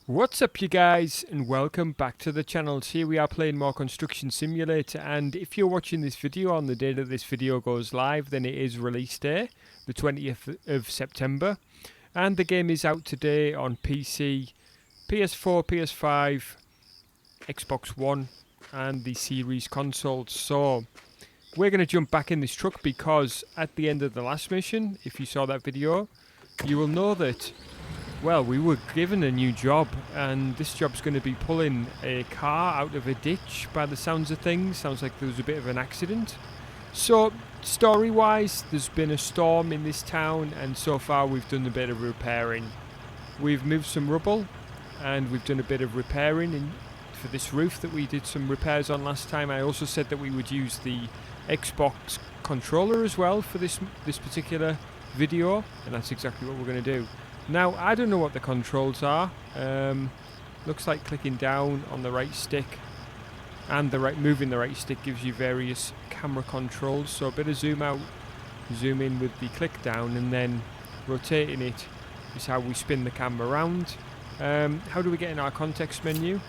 What's up you guys, and welcome back to the channel. Here we are playing more Construction Simulator, and if you're watching this video on the day that this video goes live, then it is release day, the 20th of September, and the game is out today on PC, PS4, PS5, Xbox One and the Series consoles. So we're going to jump back in this truck because at the end of the last mission, if you saw that video, you will know that we were given a new job, and this job's going to be pulling a car out of a ditch by the sounds of things. Sounds like there was a bit of an accident. So, story-wise, there's been a storm in this town, and so far we've done a bit of repairing. We've moved some rubble, and we've done a bit of repairing for this roof that we did some repairs on last time. I also said that we would use the Xbox controller as well for this particular video, and that's exactly what we're going to do. Now, I don't know what the controls are. Looks like clicking down on the right stick and moving the right stick gives you various camera controls. So a bit of zoom out, zoom in with the click down, and then rotating it is how we spin the camera around. How do we get in our context menu?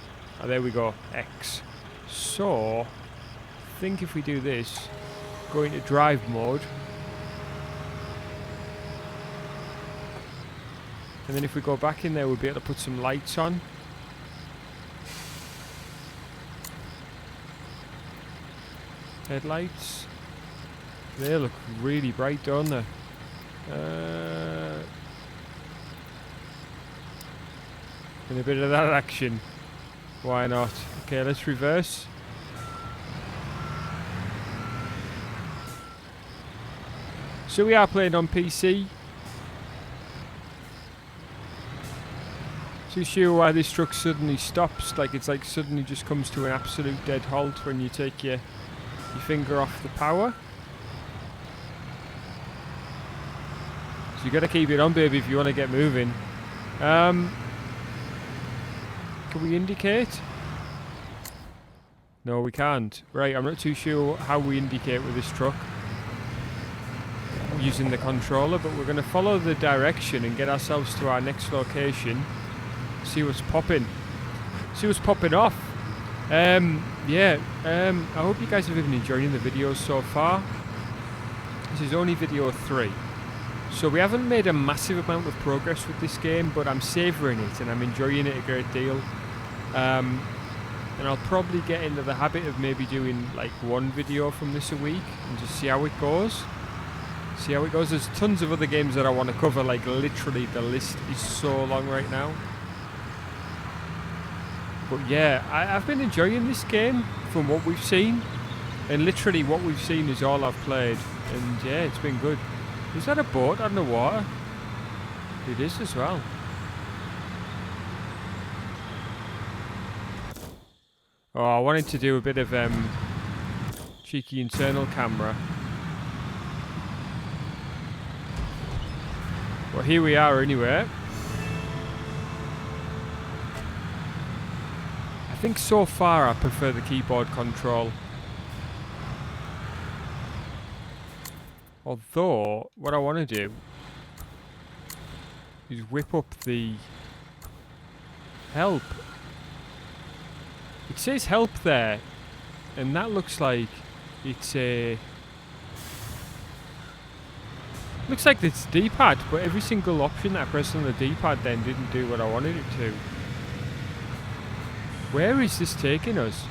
Oh, there we go, X. So, I think if we do this, go into drive mode, and then if we go back in there, we'll be able to put some lights on. Headlights. They look really bright, don't they? And a bit of that action. Why not? Okay, let's reverse. So we are playing on PC. Too sure why this truck suddenly stops, like it's like suddenly just comes to an absolute dead halt when you take your finger off the power. So you gotta keep it on, baby, if you want to get moving. Can we indicate? No, we can't. Right, I'm not too sure how we indicate with this truck using the controller, but we're gonna follow the direction and get ourselves to our next location. See what's popping. See what's popping off. I hope you guys have been enjoying the videos so far. This is only video 3. So we haven't made a massive amount of progress with this game, but I'm savouring it and I'm enjoying it a great deal. And I'll probably get into the habit of maybe doing like one video from this a week and just see how it goes. See how it goes. There's tons of other games that I want to cover, like literally the list is so long right now. But yeah, I've been enjoying this game from what we've seen. And literally what we've seen is all I've played. And yeah, it's been good. Is that a boat on the water? It is as well. Oh, I wanted to do a bit of cheeky internal camera. Well, here we are anyway. I think so far I prefer the keyboard control. Although, what I want to do is whip up the help. It says help there, and that looks like it's a... Looks like it's D-pad, but every single option that I pressed on the D-pad then didn't do what I wanted it to. Where is this taking us?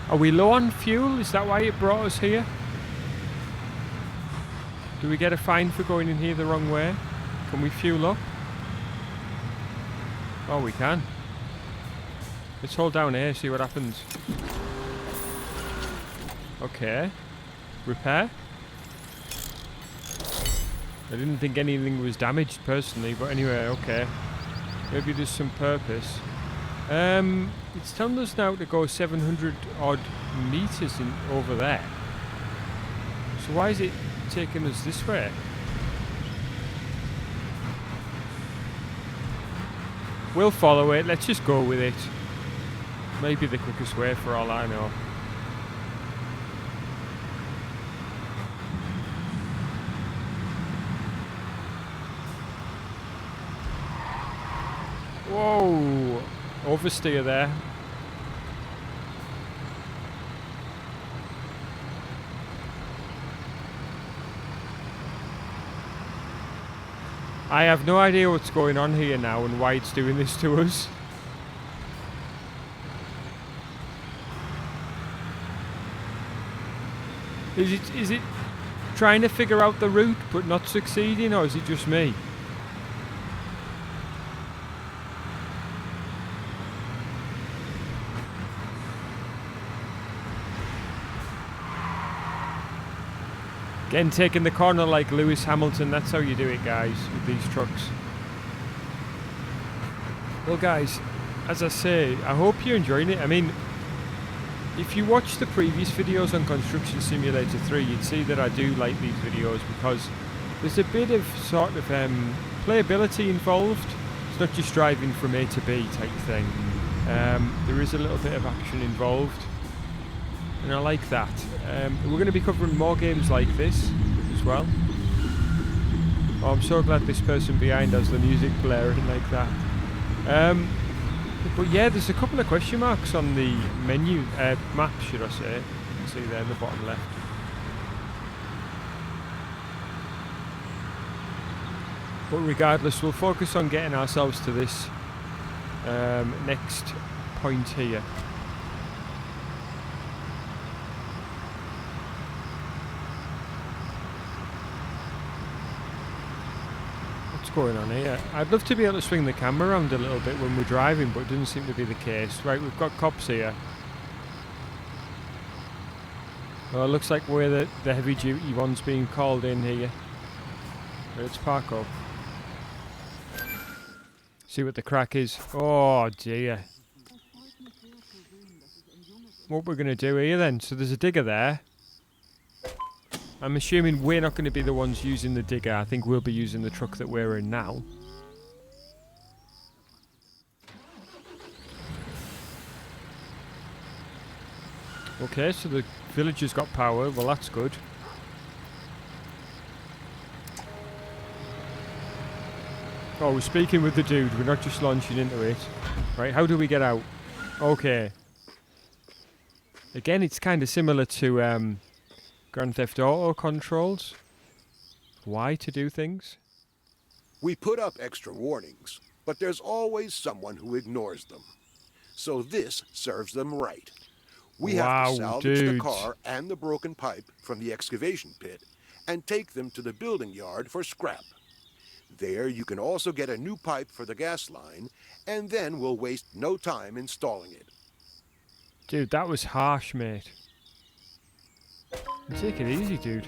Are we low on fuel? Is that why it brought us here? Do we get a fine for going in here the wrong way? Can we fuel up? Oh, we can. Let's hold down here, see what happens. Okay. Repair. I didn't think anything was damaged personally, but anyway, okay. Maybe there's some purpose. It's telling us now to go 700 odd meters over there. So why is it taking us this way? We'll follow it. Let's just go with it. Maybe the quickest way for all I know. Whoa! Oversteer there. I have no idea what's going on here now and why it's doing this to us. Is it trying to figure out the route but not succeeding, or is it just me? Again, taking the corner like Lewis Hamilton, that's how you do it, guys, with these trucks. Well, guys, as I say, I hope you're enjoying it. I mean, if you watch the previous videos on Construction Simulator 3, you'd see that I do like these videos because there's a bit of sort of playability involved. It's not just driving from A to B type thing. There is a little bit of action involved, and I like that. We're going to be covering more games like this as well. Oh, I'm so glad this person behind has the music blaring like that. But yeah, there's a couple of question marks on the menu, map should I say. You can see there in the bottom left. But regardless, we'll focus on getting ourselves to this next point here. Going on here. I'd love to be able to swing the camera around a little bit when we're driving, but it doesn't seem to be the case. Right, we've got cops here. Well, it looks like we're the heavy duty ones being called in here. Let's park up. See what the crack is. Oh dear. What we're going to do here then? So there's a digger there. I'm assuming we're not going to be the ones using the digger. I think we'll be using the truck that we're in now. Okay, so the village has got power. Well, that's good. Oh, we're speaking with the dude. We're not just launching into it. Right, how do we get out? Okay. Again, it's kind of similar to Grand Theft Auto controls. Why to do things? We put up extra warnings, but there's always someone who ignores them. So this serves them right. We have to salvage the car and the broken pipe from the excavation pit and take them to the building yard for scrap. There you can also get a new pipe for the gas line, and then we'll waste no time installing it. Dude, that was harsh, mate. Take it easy, dude.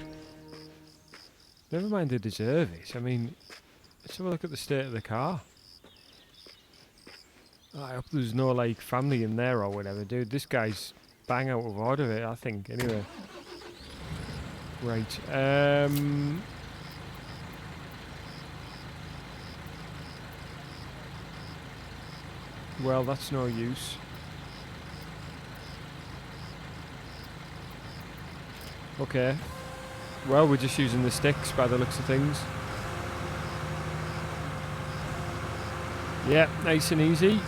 Never mind they deserve it. I mean, let's have a look at the state of the car. Oh, I hope there's no, like, family in there or whatever, dude. This guy's bang out of order, I think. Anyway. Right. Well, that's no use. Okay. Well, we're just using the sticks by the looks of things. Yeah, nice and easy.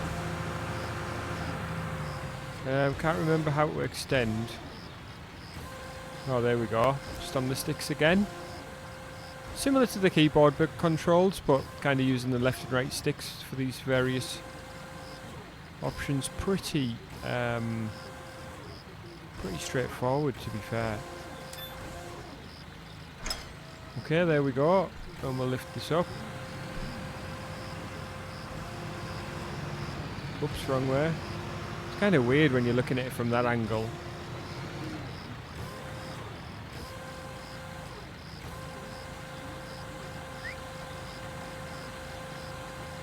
Can't remember how to extend. Oh, there we go. Just on the sticks again. Similar to the keyboard controls, but kind of using the left and right sticks for these various options. Pretty straightforward, to be fair. Okay, there we go. And we'll lift this up. Oops, wrong way. It's kind of weird when you're looking at it from that angle.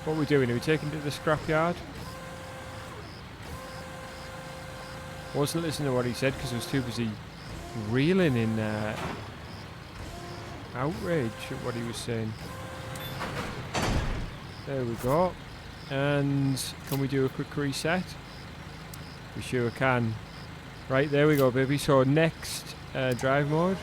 What are we doing? Are we taking it to the scrapyard? Wasn't listening to what he said because I was too busy reeling in outrage at what he was saying. There we go. And can we do a quick reset? We sure can. Right, there we go, baby. So next, drive mode.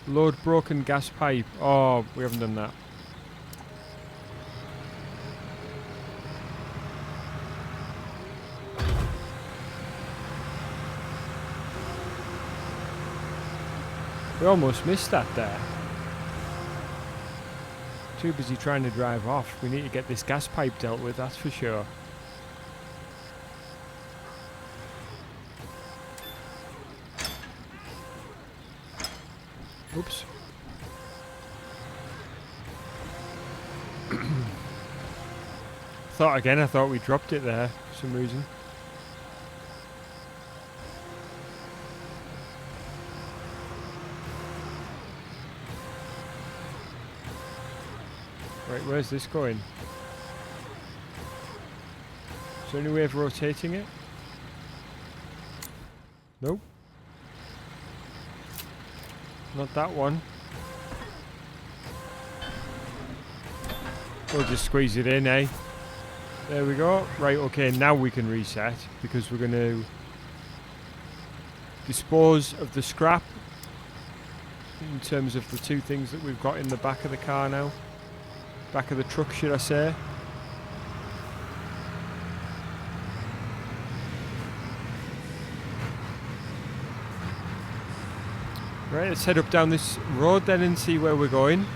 Load broken gas pipe. Oh, we haven't done that. We almost missed that there. Too busy trying to drive off. We need to get this gas pipe dealt with, that's for sure. Oops. I thought we dropped it there for some reason. Right, where's this going? Is there any way of rotating it? Nope. Not that one. We'll just squeeze it in, eh? There we go. Right, okay, now we can reset because we're going to dispose of the scrap in terms of the two things that we've got in the back of the car now. Back of the truck, should I say. Right, let's head up down this road then and see where we're going.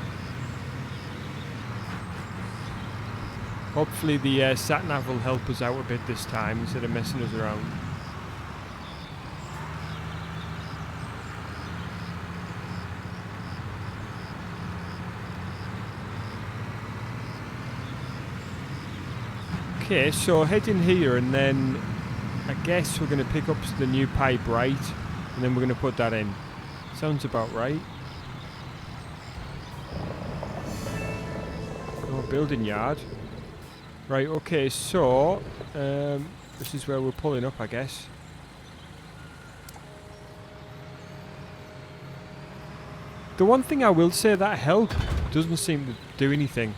Hopefully the sat-nav will help us out a bit this time instead of messing us around. Okay, so head in here and then I guess we're going to pick up the new pipe right and then we're going to put that in. Sounds about right. Oh, building yard. Right, okay, so this is where we're pulling up, I guess. The one thing I will say, that help doesn't seem to do anything.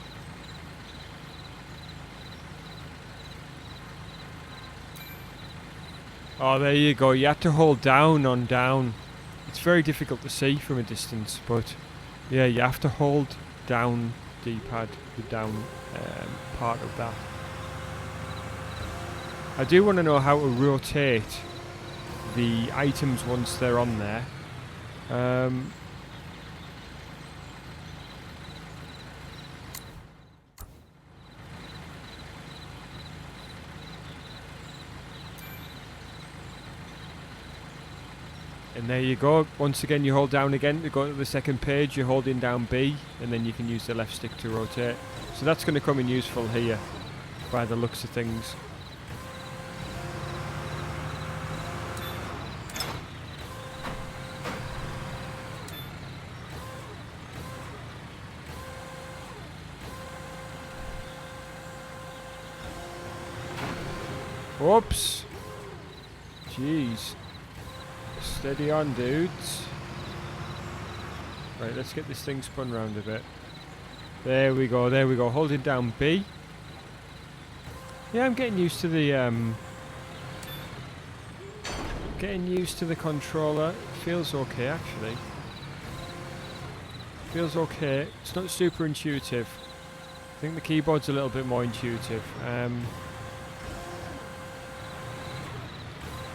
Oh, there you go. You have to hold down on down. It's very difficult to see from a distance, but yeah, you have to hold down D-pad, the down part of that. I do want to know how to rotate the items once they're on there. And there you go. Once again, you hold down again to go to the second page. You're holding down B, and then you can use the left stick to rotate. So that's going to come in useful here, by the looks of things. Whoops. Jeez. Steady on, dudes. Right, let's get this thing spun round a bit. There we go, there we go. Holding down B. Yeah, I'm getting used to the controller. It feels okay, actually. Feels okay. It's not super intuitive. I think the keyboard's a little bit more intuitive.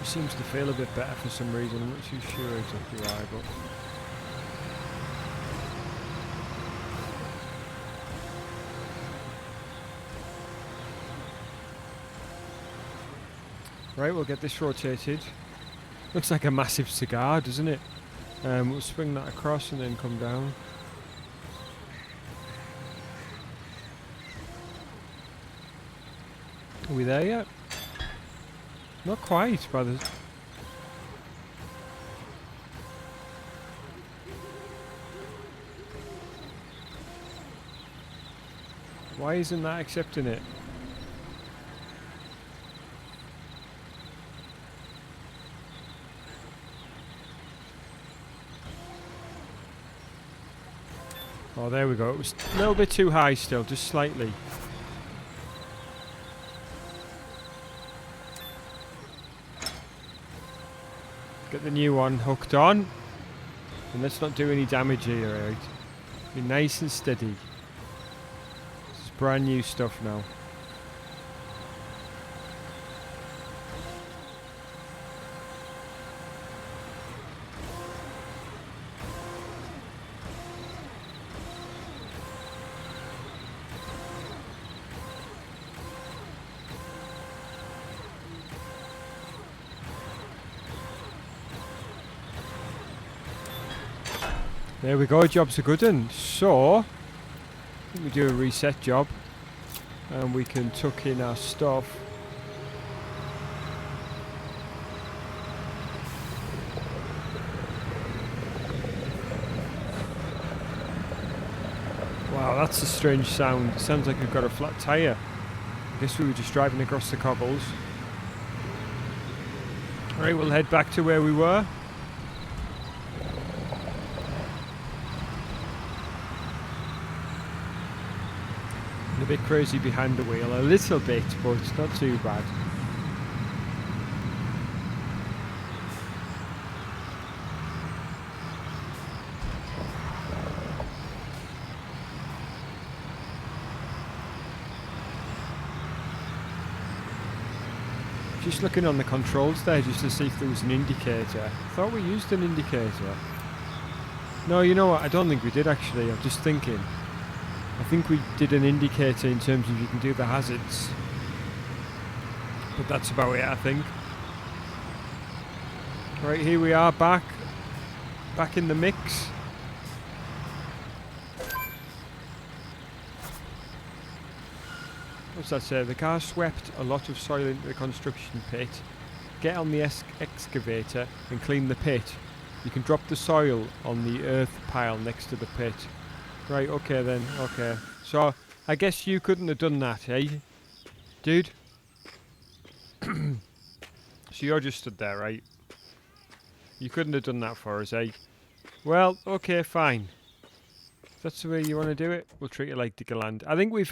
It seems to feel a bit better for some reason. I'm not too sure exactly why, but right, we'll get this rotated. Looks like a massive cigar, doesn't it? We'll swing that across and then come down. Are we there yet? Not quite, by the... Why isn't that accepting it? Oh, there we go. It was a little bit too high still, just slightly. Get the new one hooked on. And let's not do any damage here, right? Be nice and steady. This is brand new stuff now. There we go, job's a good one. So, we do a reset job and we can tuck in our stuff. Wow, that's a strange sound. It sounds like we've got a flat tyre. I guess we were just driving across the cobbles. Alright, we'll head back to where we were. A bit crazy behind the wheel, a little bit, but it's not too bad. Just looking on the controls there just to see if there was an indicator. I thought we used an indicator. No, you know what, I don't think we did actually, I'm just thinking. I think we did an indicator in terms of you can do the hazards. But that's about it, I think. Right, here we are back in the mix. What's that say? The car swept a lot of soil into the construction pit. Get on the excavator and clean the pit. You can drop the soil on the earth pile next to the pit. Right, okay then, okay. So, I guess you couldn't have done that, eh? Dude? So you're just stood there, right? You couldn't have done that for us, eh? Well, okay, fine. If that's the way you want to do it, we'll treat it like Diggerland. I think we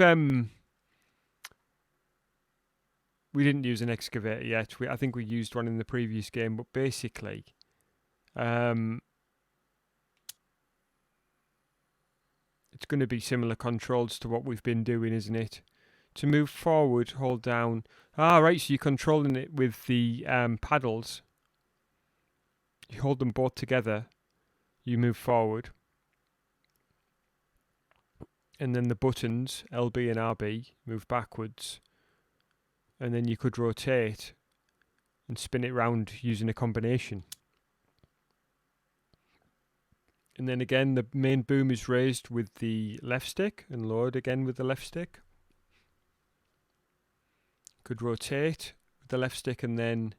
didn't use an excavator yet. I think we used one in the previous game, but basically... it's going to be similar controls to what we've been doing, isn't it? To move forward, hold down. Ah, right, so you're controlling it with the paddles. You hold them both together. You move forward. And then the buttons, LB and RB, move backwards. And then you could rotate and spin it round using a combination. And then again, the main boom is raised with the left stick and lowered again with the left stick. Could rotate with the left stick and then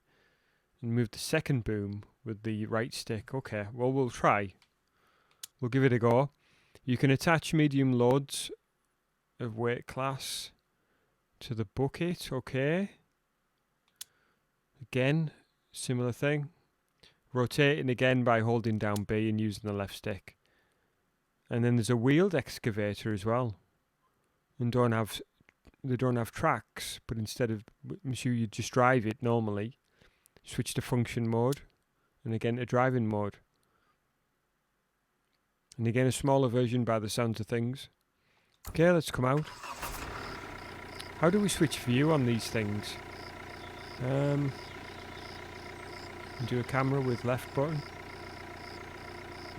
move the second boom with the right stick. Okay, well, we'll try. We'll give it a go. You can attach medium loads of weight class to the bucket. Okay. Again, similar thing. Rotating again by holding down B and using the left stick. And then there's a wheeled excavator as well. And they don't have tracks, but instead of, I'm sure you just drive it normally. Switch to function mode. And again to driving mode. And again a smaller version by the sounds of things. Okay, let's come out. How do we switch view on these things? Do a camera with left button.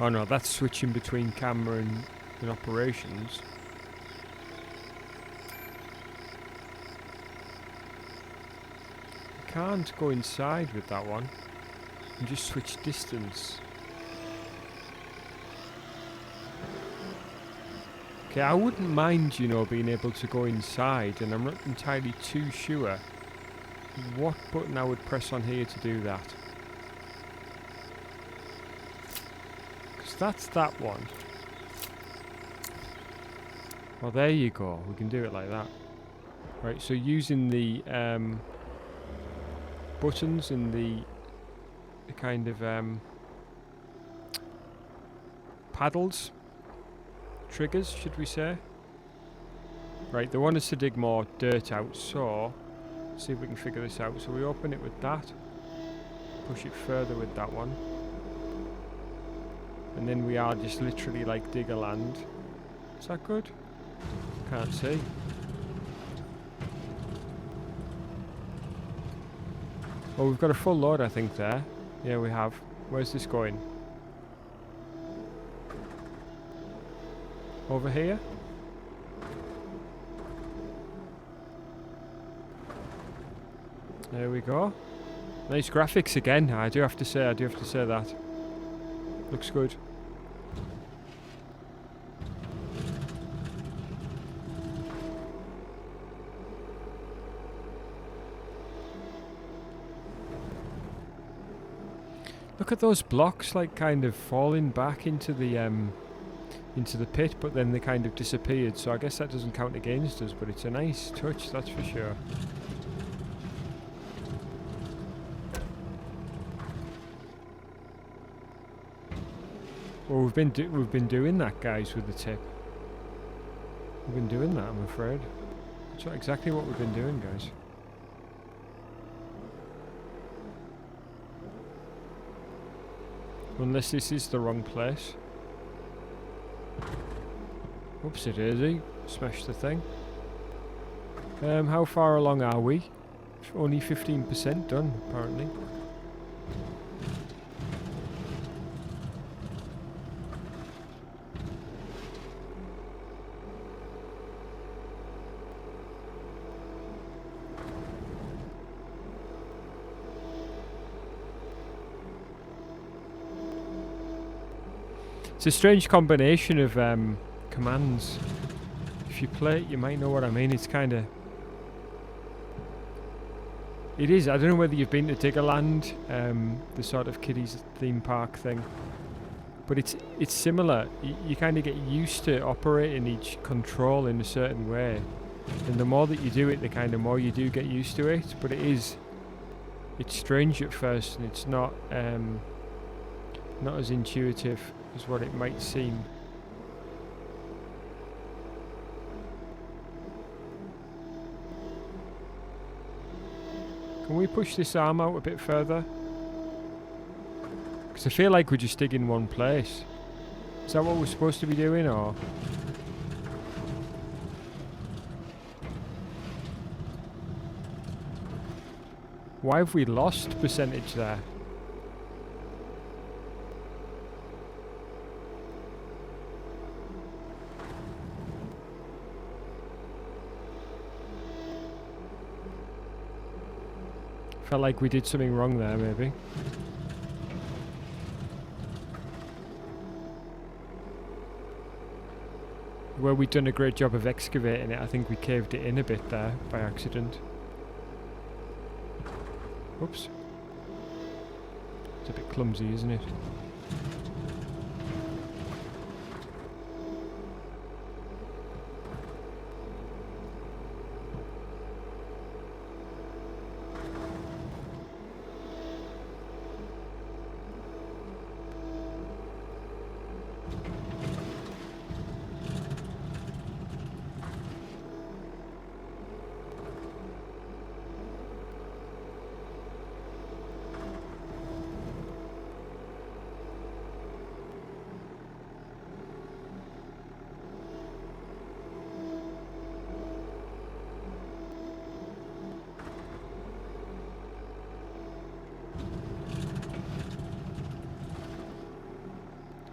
Oh no, that's switching between camera and operations. I can't go inside with that one. And just switch distance. Okay, I wouldn't mind, you know, being able to go inside, and I'm not entirely too sure what button I would press on here to do that. That's that one. Well, there you go. We can do it like that. Right, so using the buttons and the kind of paddles, triggers, should we say. Right, they want us to dig more dirt out, so see if we can figure this out. So we open it with that, push it further with that one, and then we are just literally like dig a land. Is that good? Can't see. Oh, we've got a full load, I think, there. Yeah, we have. Where's this going? Over here? There we go. Nice graphics again. I do have to say that. Looks good. Look at those blocks, like kind of falling back into the pit, but then they kind of disappeared. So I guess that doesn't count against us, but it's a nice touch, that's for sure. Well, we've been doing that, guys, with the tip. We've been doing that, I'm afraid. That's not exactly what we've been doing, guys. Unless this is the wrong place. Whoopsie daisy. Smashed the thing. How far along are we? Only 15% done, apparently. It's a strange combination of commands. If you play it, you might know what I mean. It's kind of... It is. I don't know whether you've been to Diggerland, the sort of kiddies theme park thing. But it's similar. You kind of get used to operating each control in a certain way. And the more that you do it, the kind of more you do get used to it. But it's strange at first, and it's not as intuitive as what it might seem. Can we push this arm out a bit further? Because I feel like we're just digging one place. Is that what we're supposed to be doing, or...? Why have we lost percentage there? Felt like we did something wrong there, maybe. Where we'd done a great job of excavating it, I think we caved it in a bit there by accident. Oops. It's a bit clumsy, isn't it?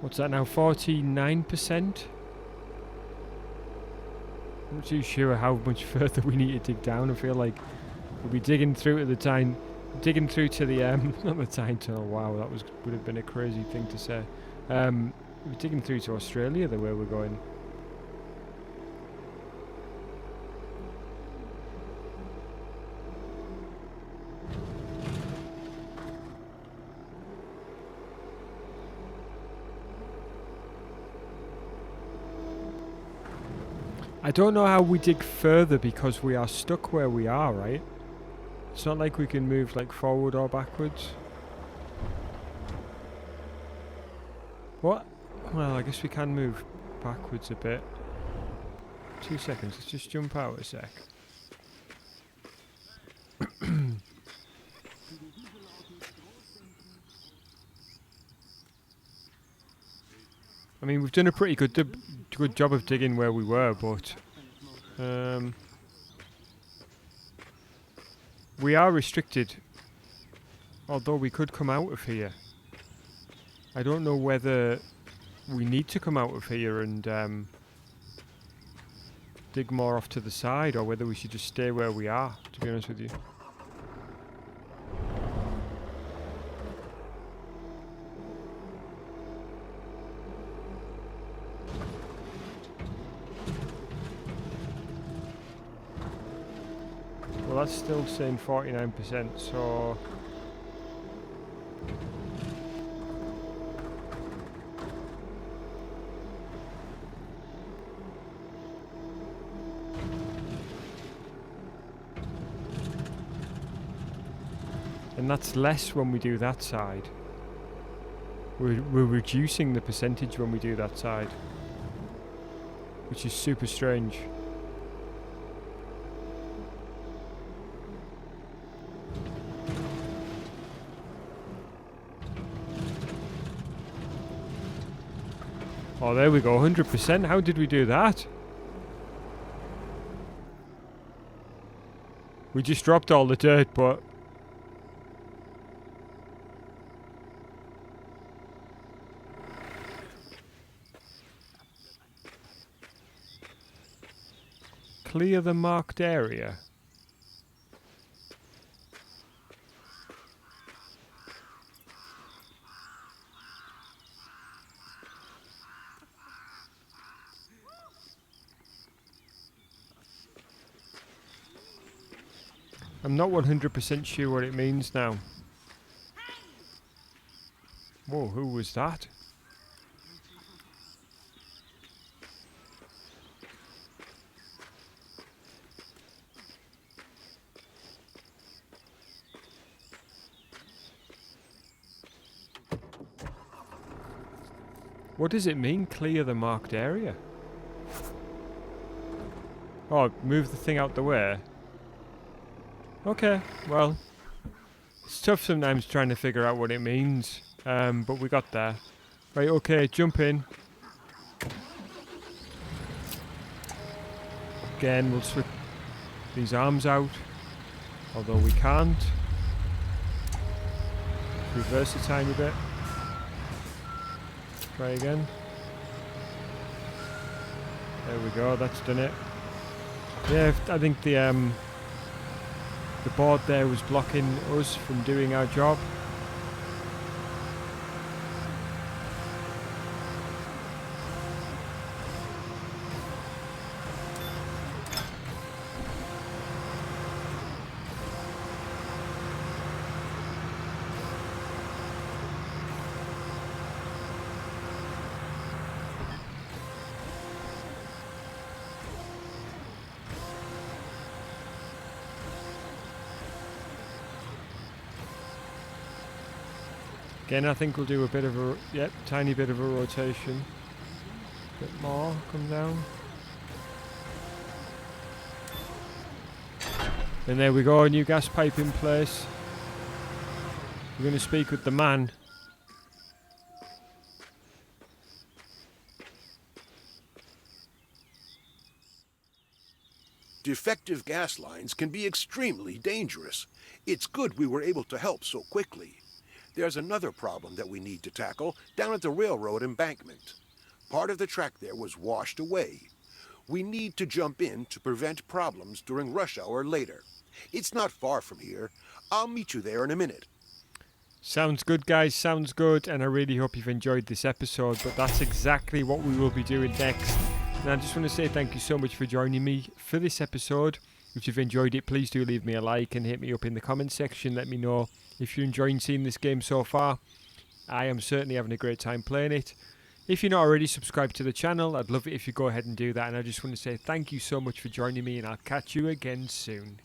What's that now? 49%? I'm not too sure how much further we need to dig down. I feel like we'll be digging through to the time, digging through to the not the time tunnel. Wow, that would have been a crazy thing to say. We're digging through to Australia, the way we're going. I don't know how we dig further because we are stuck where we are, right? It's not like we can move like forward or backwards. What? Well, I guess we can move backwards a bit. 2 seconds, let's just jump out a sec. I mean, we've done a pretty good job of digging where we were, but we are restricted. Although we could come out of here. I don't know whether we need to come out of here and dig more off to the side, or whether we should just stay where we are, to be honest with you. Well, that's still saying 49%, so... And that's less when we do that side. We're reducing the percentage when we do that side, which is super strange. Oh, there we go, 100%. How did we do that? We just dropped all the dirt, but... Clear the marked area. I'm not 100% sure what it means now. Whoa, who was that? What does it mean, clear the marked area? Oh, move the thing out the way. Okay, well, it's tough sometimes trying to figure out what it means, but we got there. Right, okay, jump in. Again, we'll switch these arms out, although we can't. Reverse a tiny bit. Try again. There we go, that's done it. Yeah, I think the board there was blocking us from doing our job. Again, I think we'll do a bit of a, tiny bit of a rotation. Bit more, come down. And there we go, a new gas pipe in place. We're going to speak with the man. Defective gas lines can be extremely dangerous. It's good we were able to help so quickly. There's another problem that we need to tackle down at the railroad embankment. Part of the track there was washed away. We need to jump in to prevent problems during rush hour later. It's not far from here. I'll meet you there in a minute. Sounds good, guys, sounds good, and I really hope you've enjoyed this episode, but that's exactly what we will be doing next. And I just want to say thank you so much for joining me for this episode. If you've enjoyed it, please do leave me a like and hit me up in the comment section. Let me know if you're enjoying seeing this game so far. I am certainly having a great time playing it. If you're not already subscribed to the channel, I'd love it if you go ahead and do that. And I just want to say thank you so much for joining me, and I'll catch you again soon.